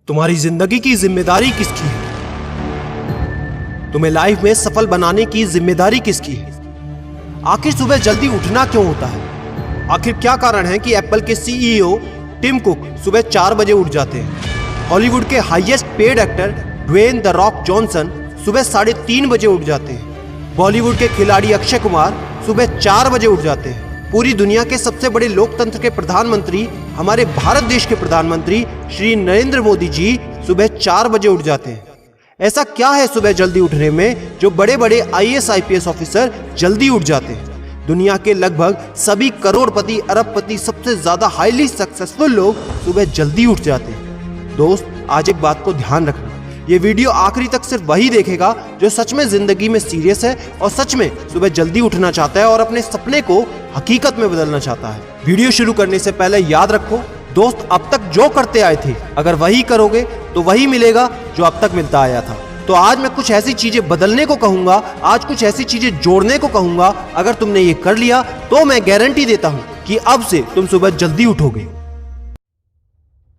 तुम्हारी जिंदगी की जिम्मेदारी किसकी है? तुम्हें लाइफ में सफल बनाने की जिम्मेदारी किसकी है? आखिर सुबह जल्दी उठना क्यों होता है? आखिर क्या कारण है कि एप्पल के सीईओ टिम कुक सुबह 4 बजे उठ जाते हैं? हॉलीवुड के highest paid actor Dwayne the Rock Johnson सुबह 3:30 बजे उठ जाते हैं। बॉलीवुड के खिलाड़ी अक्षय कुमार सुबह 4 बजे उठ जाते हैं। पूरी दुनिया के सबसे बड़े लोकतंत्र के प्रधानमंत्री, हमारे भारत देश के प्रधानमंत्री श्री नरेंद्र मोदी जी सुबह 4 बजे उठ जाते हैं। ऐसा क्या है सुबह जल्दी उठने में जो बड़े बड़े आईएएस आईपीएस ऑफिसर जल्दी उठ जाते हैं? दुनिया के लगभग सभी करोड़पति, अरबपति, सबसे ज्यादा हाईली सक्सेसफुल लोग सुबह जल्दी उठ जाते हैं। दोस्त, आज एक बात को ध्यान रखना, ये वीडियो आखिरी तक सिर्फ वही देखेगा जो सच में जिंदगी में सीरियस है और सच में सुबह जल्दी उठना चाहता है और अपने सपने को हकीकत में बदलना चाहता है। वीडियो शुरू करने से पहले याद रखो दोस्त, अब तक जो करते आए थे अगर वही करोगे तो वही मिलेगा जो अब तक मिलता आया था। तो आज मैं कुछ ऐसी चीजें बदलने को कहूंगा, आज कुछ ऐसी चीजें जोड़ने को कहूंगा। अगर तुमने ये कर लिया तो मैं गारंटी देता हूं कि अब से तुम सुबह जल्दी उठोगे।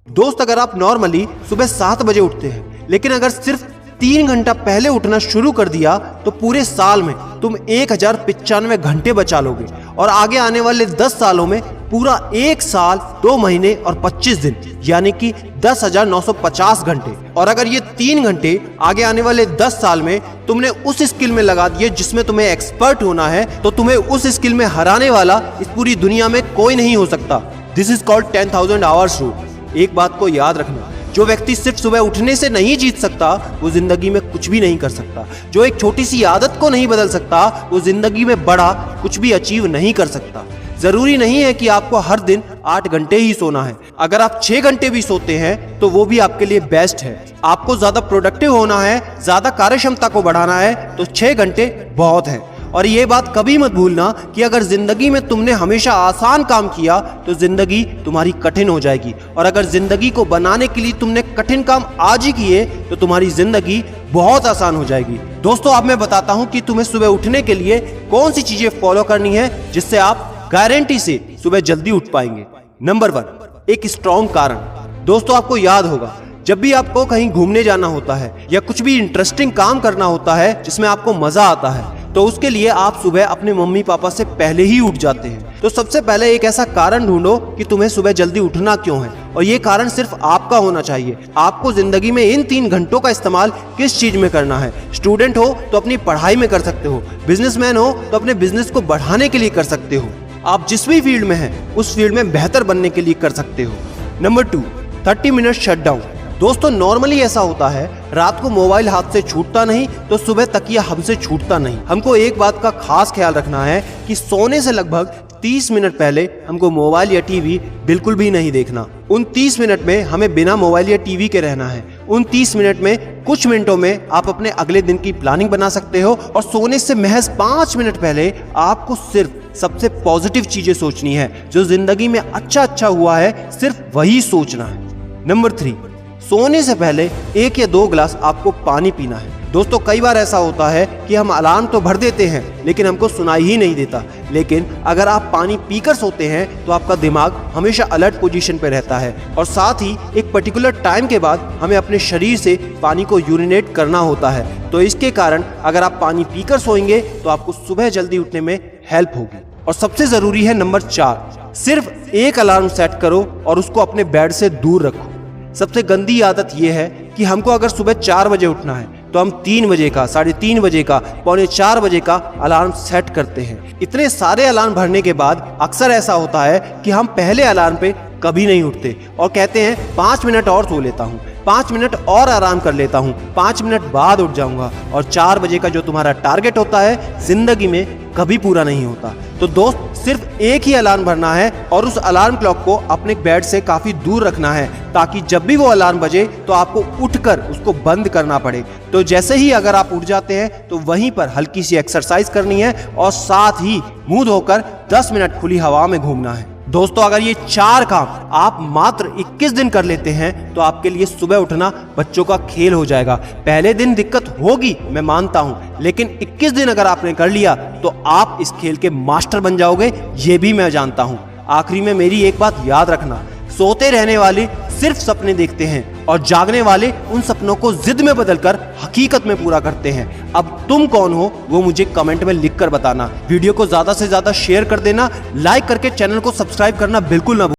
दोस्त, अगर आप नॉर्मली सुबह 7 बजे उठते हैं लेकिन अगर सिर्फ 3 घंटा पहले उठना शुरू कर दिया तो पूरे साल में तुम 1095 घंटे बचा लोगे और आगे आने वाले 10 सालों में पूरा 1 साल 2 महीने और 25 दिन यानी कि 10,950 घंटे। और अगर ये 3 घंटे आगे आने वाले 10 साल में तुमने उस स्किल में लगा दिए जिसमें तुम्हें एक्सपर्ट होना है तो तुम्हें उस स्किल में हराने वाला इस पूरी दुनिया में कोई नहीं हो सकता। This is called 10,000 hours rule. एक बात को याद रखना, जो व्यक्ति सिर्फ सुबह उठने से नहीं जीत सकता वो जिंदगी में कुछ भी नहीं कर सकता। जो एक छोटी सी आदत को नहीं बदल सकता वो जिंदगी में बड़ा कुछ भी अचीव नहीं कर सकता। जरूरी नहीं है कि आपको हर दिन 8 घंटे ही सोना है। अगर आप 6 घंटे भी सोते हैं तो वो भी आपके लिए बेस्ट है। आपको ज्यादा प्रोडक्टिव होना है, ज्यादा कार्यक्षमता को बढ़ाना है तो 6 घंटे बहुत है। और ये बात कभी मत भूलना कि अगर जिंदगी में तुमने हमेशा आसान काम किया तो जिंदगी तुम्हारी कठिन हो जाएगी और अगर जिंदगी को बनाने के लिए तुमने कठिन काम आज ही किए तो तुम्हारी जिंदगी बहुत आसान हो जाएगी। दोस्तों, अब मैं बताता हूं कि तुम्हें सुबह उठने के लिए कौन सी चीजें फॉलो करनी है जिससे आप गारंटी से सुबह जल्दी उठ पाएंगे। नंबर 1, एक स्ट्रॉन्ग कारण। दोस्तों, आपको याद होगा जब भी आपको कहीं घूमने जाना होता है या कुछ भी इंटरेस्टिंग काम करना होता है जिसमें आपको मजा आता है तो उसके लिए आप सुबह अपने मम्मी पापा से पहले ही उठ जाते हैं। तो सबसे पहले एक ऐसा कारण ढूंढो कि तुम्हें सुबह जल्दी उठना क्यों है और ये कारण सिर्फ आपका होना चाहिए। आपको जिंदगी में इन 3 घंटों का इस्तेमाल किस चीज में करना है? स्टूडेंट हो तो अपनी पढ़ाई में कर सकते हो, बिजनेसमैन हो तो अपने बिजनेस को बढ़ाने के लिए कर सकते हो, आप जिस भी फील्ड में हैं उस फील्ड में बेहतर बनने के लिए कर सकते हो। Number 2, 30 minute shutdown. दोस्तों, नॉर्मली ऐसा होता है रात को मोबाइल हाथ से छूटता नहीं तो सुबह तकिया हमसे छूटता नहीं। हमको एक बात का खास ख्याल रखना है कि सोने से लगभग 30 मिनट पहले हमको मोबाइल या टीवी बिल्कुल भी नहीं देखना। उन 30 मिनट में हमें बिना मोबाइल या टीवी के रहना है। उन 30 मिनट में कुछ मिनटों में आप अपने अगले दिन की प्लानिंग बना सकते हो और सोने से महज 5 मिनट पहले आपको सिर्फ सबसे पॉजिटिव चीजें सोचनी है। जो जिंदगी में अच्छा हुआ है सिर्फ वही सोचना है। नंबर 3, सोने से पहले 1 या 2 गिलास आपको पानी पीना है। दोस्तों, कई बार ऐसा होता है कि हम अलार्म तो भर देते हैं लेकिन हमको सुनाई ही नहीं देता। लेकिन अगर आप पानी पीकर सोते हैं तो आपका दिमाग हमेशा अलर्ट पोजीशन पे रहता है और साथ ही एक पर्टिकुलर टाइम के बाद हमें अपने शरीर से पानी को यूरिनेट करना होता है। तो इसके कारण अगर आप पानी पीकर सोएंगे तो आपको सुबह जल्दी उठने में हेल्प होगी। और सबसे जरूरी है नंबर 4, सिर्फ एक अलार्म सेट करो और उसको अपने बेड से दूर रखो। सबसे गंदी आदत यह है कि हमको अगर सुबह 4 बजे उठना है तो हम 3 बजे का, 3:30 बजे का, 3:45 बजे का अलार्म सेट करते हैं। इतने सारे अलार्म भरने के बाद अक्सर ऐसा होता है कि हम पहले अलार्म पे कभी नहीं उठते और कहते हैं 5 मिनट और सो लेता हूँ, 5 मिनट और आराम कर लेता हूँ, 5 मिनट बाद उठ जाऊंगा। और 4 बजे का जो तुम्हारा टारगेट होता है जिंदगी में कभी पूरा नहीं होता। तो दोस्त, सिर्फ एक ही अलार्म भरना है और उस अलार्म क्लॉक को अपने बेड से काफी दूर रखना है ताकि जब भी वो अलार्म बजे तो आपको उठकर उसको बंद करना पड़े। तो जैसे ही अगर आप उठ जाते हैं तो वहीं पर हल्की सी एक्सरसाइज करनी है और साथ ही मुंह धोकर 10 मिनट खुली हवा में घूमना है। दोस्तों, अगर ये 4 काम आप मात्र 21 दिन कर लेते हैं तो आपके लिए सुबह उठना बच्चों का खेल हो जाएगा। पहले दिन दिक्कत होगी, मैं मानता हूं, लेकिन 21 दिन अगर आपने कर लिया तो आप इस खेल के मास्टर बन जाओगे, ये भी मैं जानता हूं। आखिरी में मेरी एक बात याद रखना, सोते रहने वाले सिर्फ सपने देखते हैं और जागने वाले उन सपनों को जिद में बदलकर हकीकत में पूरा करते हैं। अब तुम कौन हो वो मुझे कमेंट में लिखकर बताना। वीडियो को ज्यादा से ज्यादा शेयर कर देना, लाइक करके चैनल को सब्सक्राइब करना बिल्कुल ना